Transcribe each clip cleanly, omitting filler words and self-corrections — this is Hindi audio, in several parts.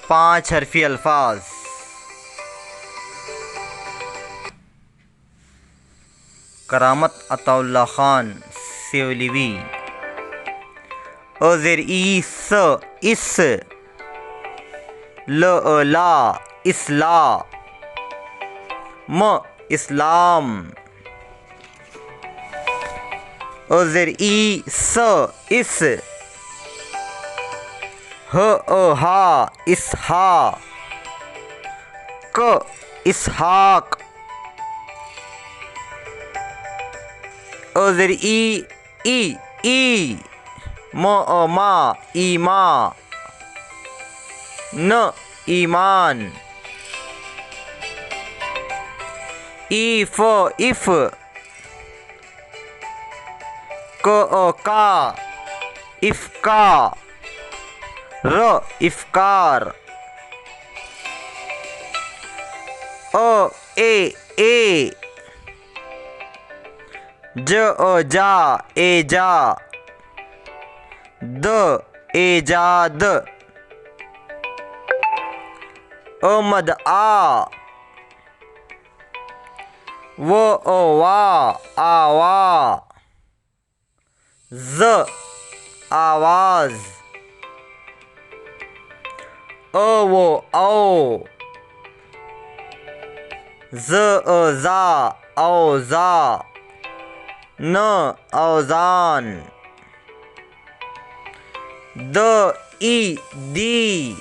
5 हरफी अल्फाज। करामत अताउल्ला खान सेवलीवी। अज़ेर ईस इस, ल ला इसला, म इस्लाम। अज़ेर ई स इस, ह हा इसहा, क इसहाक। अज़ेर ई म मा ईमा, न ईमान। इफ इफ, का इफ्का, र इफ्कार। ए जा एजा, द एजाद। अमद आ, व वा आवा, ज आवाज। वो औ, ज जा औजा, न औजान। द ई दी,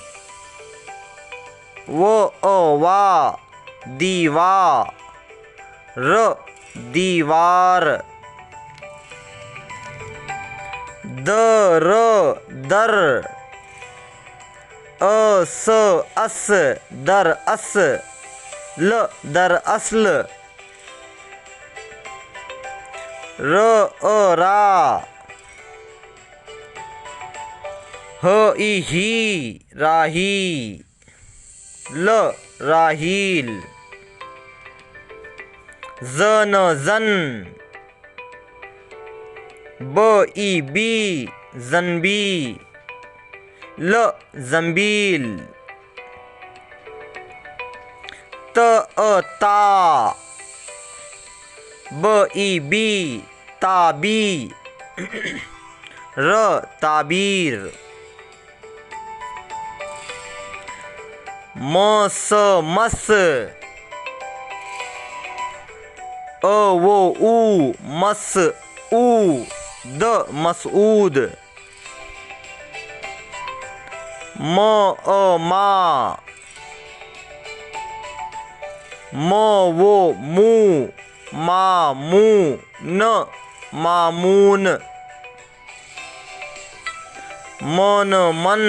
वो वा दीवा, र दीवार। दर दर, अस अस दर अस, ल दर असल। रा, ह ही राही, ल राहील। जन जन, बी जन्बी, ल जंबील। ता, बी ताबी, र ताबीर। मस मस, वो ऊ मस ऊ, द मसूद। मा, वो मू मामू, न मामून। मन मन,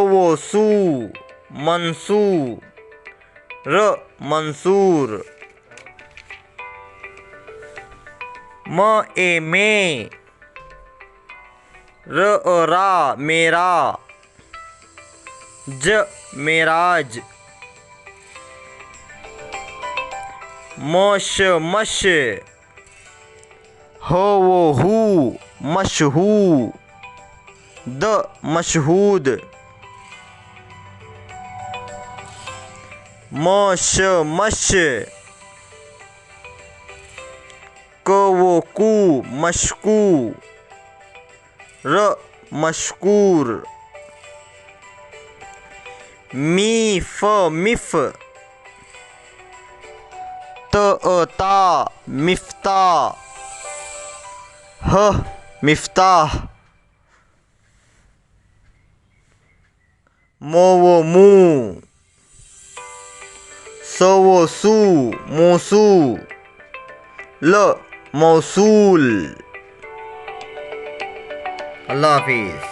वो सू मंसू, र मंसूर। में, रा मेरा, ज मेराज। मश, वो हू मशहू, द मशहूद। मश, वो कू मशकू, र मशकूर। मिफ, ता मिफ्ता, ह मिफ्ताह। वो मू, वो सू मूसू, ल मौसूल। अल्लाह हाफिज़।